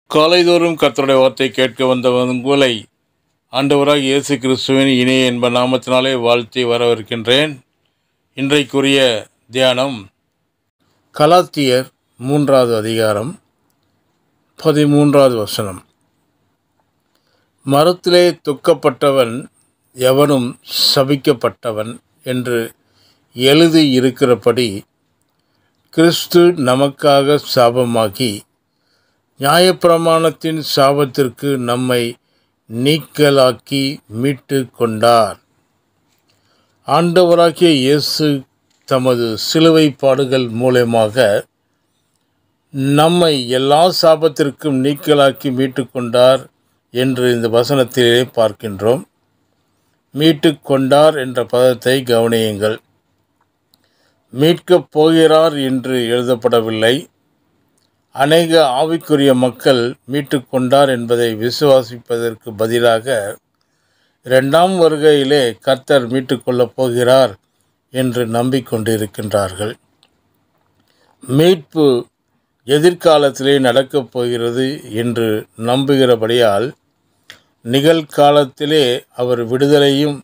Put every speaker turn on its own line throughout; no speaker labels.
காலைதோறும் கர்த்தருடைய வார்த்தை கேட்க வந்த உங்களை ஆண்டவராக இயேசு கிறிஸ்துவின் இணைய என்ப நாமத்தினாலே வாழ்த்தி வரவிருக்கின்றேன். இன்றைக்குரிய தியானம் கலாத்தியர் 3வது அதிகாரம் 13வது வசனம். மரத்திலே துக்கப்பட்டவன் எவனும் சபிக்கப்பட்டவன் என்று எழுதி இருக்கிறபடி கிறிஸ்து நமக்காக சாபமாகி நியாயப்பிரமாணத்தின் சாபத்திற்கு நம்மை நீக்கலாக்கி மீட்டு கொண்டார். ஆண்டவராகிய இயேசு தமது சிலுவை பாடுகள் மூலமாக நம்மை எல்லா சாபத்திற்கும் நீக்கலாக்கி மீட்டு கொண்டார் என்று இந்த வசனத்திலே பார்க்கின்றோம். மீட்டு கொண்டார் என்ற பதத்தை கவனியுங்கள். மீட்கப் போகிறார் என்று எழுதப்படவில்லை. அநேக ஆவிக்குரிய மக்கள் மீட்டு கொண்டார் என்பதை விசுவாசிப்பதற்கு பதிலாக 2ஆம் வருகையிலே கர்த்தர் மீட்டு கொள்ளப் போகிறார் என்று நம்பிக்கொண்டிருக்கின்றார்கள். மீட்பு எதிர்காலத்திலே நடக்கப் போகிறது என்று நம்புகிறபடியால் நிகழ்காலத்திலே அவர் விடுதலையும்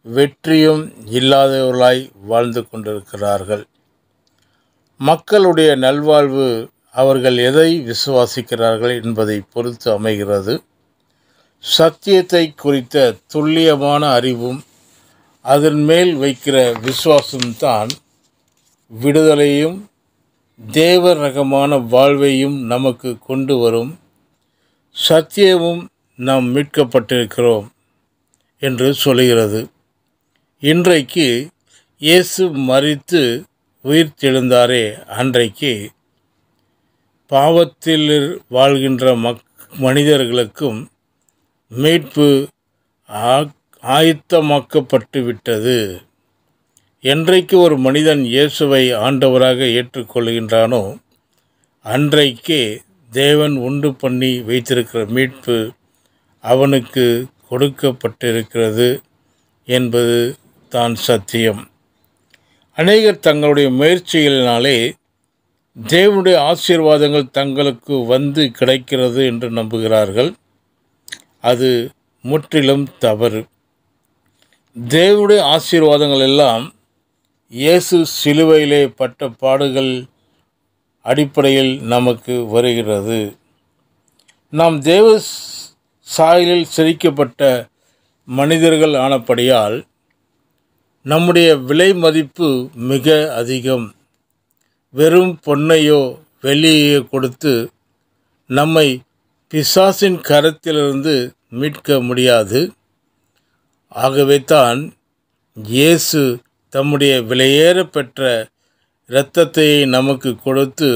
வெற்றியும் இல்லாதவர்களாய் வாழ்ந்து கொண்டிருக்கிறார்கள். மக்களுடைய நல்வாழ்வு அவர்கள் எதை விசுவாசிக்கிறார்கள் என்பதை பொறுத்து அமைகிறது. சத்தியத்தை குறித்த துல்லியமான அறிவும் அதன் மேல் வைக்கிற விசுவாசம்தான் விடுதலையும் தேவ ரகமான வாழ்வையும் நமக்கு கொண்டு வரும். சத்தியமும் நாம் மீட்கப்பட்டிருக்கிறோம் என்று சொல்கிறது. இன்றைக்கு இயேசு மரித்து உயிர்த்தெழுந்தாரே, அன்றைக்கு பாவத்தில் வாழ்கின்ற மனிதர்களுக்கும் மீட்பு ஆயத்தமாக்கப்பட்டு விட்டது. என்றைக்கு ஒரு மனிதன் இயேசுவை ஆண்டவராக ஏற்றுக்கொள்கின்றானோ அன்றைக்கே தேவன் உண்டு பண்ணி வைத்திருக்கிற மீட்பு அவனுக்கு கொடுக்கப்பட்டிருக்கிறது என்பது தான் சத்தியம். அநேகர் தங்களுடைய முயற்சிகளினாலே தேவனுடைய ஆசீர்வாதங்கள் தங்களுக்கு வந்து கிடைக்கிறது என்று நம்புகிறார்கள். அது முற்றிலும் தவறு. தேவனுடைய ஆசீர்வாதங்கள் எல்லாம் இயேசு சிலுவையிலே பட்ட பாடுகள் அடிப்படையில் நமக்கு வருகிறது. நாம் தேவ சாயலில் செதுக்கப்பட்ட மனிதர்கள் ஆனபடியால் நம்முடைய விலை மதிப்பு மிக அதிகம். வெறும் பொன்னையோ வெள்ளியையோ கொடுத்து நம்மை பிசாசின் கரத்திலிருந்து மீட்க முடியாது. ஆகவே தான் இயேசு தம்முடைய விலையேற பெற்ற இரத்தத்தை நமக்கு கொடுத்து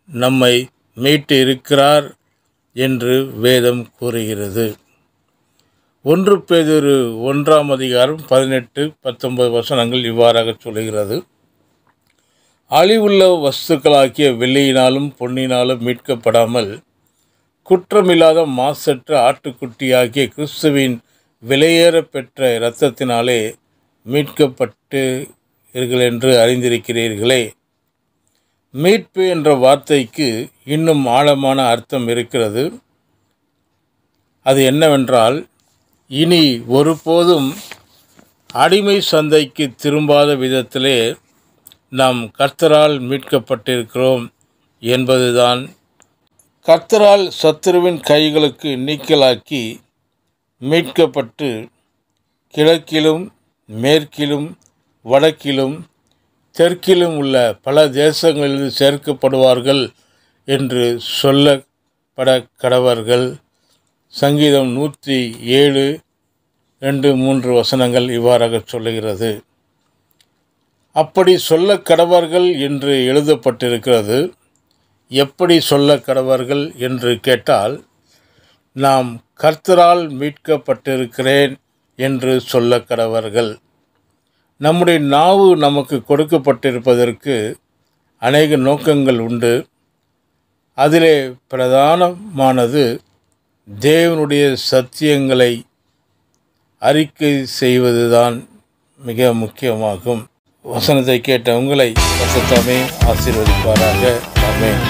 நம்மை மீட்டு இருக்கிறார் என்று வேதம் கூறுகிறது. 1 பேதுரு 1ஆம் அதிகாரம் 18-19 வசனங்கள் இவ்வாறாக சொல்கிறது. அழிவுள்ள வஸ்துக்களாகிய வெள்ளியினாலும் பொன்னினாலும் மீட்கப்படாமல் குற்றமில்லாத மாசற்ற ஆட்டுக்குட்டியாகிய கிறிஸ்துவின் விலையேற பெற்ற இரத்தத்தினாலே மீட்கப்பட்டீர்கள் என்று அறிந்திருக்கிறீர்களே. மீட்பு என்ற வார்த்தைக்கு இன்னும் ஆழமான அர்த்தம் இருக்கிறது. அது என்னவென்றால், இனி ஒருபோதும் அடிமை சந்தைக்கு திரும்பாத விதத்திலே நாம் கர்த்தரால் மீட்கப்பட்டிருக்கிறோம் என்பதுதான். கர்த்தரால் சத்துருவின் கைகளுக்கு நீக்கலாக்கி மீட்கப்பட்டு கிழக்கிலும் மேற்கிலும் வடக்கிலும் தெற்கிலும் உள்ள பல தேசங்களில் சேர்க்கப்படுவார்கள் என்று சொல்லப்பட கடவர்கள். சங்கீதம் 107:2-3 வசனங்கள் இவ்வாறாக சொல்லுகிறது. அப்படி சொல்ல கடவர்கள் என்று எழுதப்பட்டிருக்கிறது. எப்படி சொல்ல கடவர்கள் என்று கேட்டால், நாம் கர்த்தரால் மீட்கப்பட்டிருக்கிறேன் என்று சொல்ல கடவர்கள். நம்முடைய நாவு நமக்கு கொடுக்கப்பட்டிருப்பதற்கு அநேக நோக்கங்கள் உண்டு. அதிலே பிரதானமானது தேவனுடைய சத்தியங்களை அறிக்கை செய்வதுதான் மிக முக்கியமாகும். வசனத்தை கேட்ட உங்களை கர்த்தர் தாமே ஆசீர்வதிப்பாராக. ஆமென்.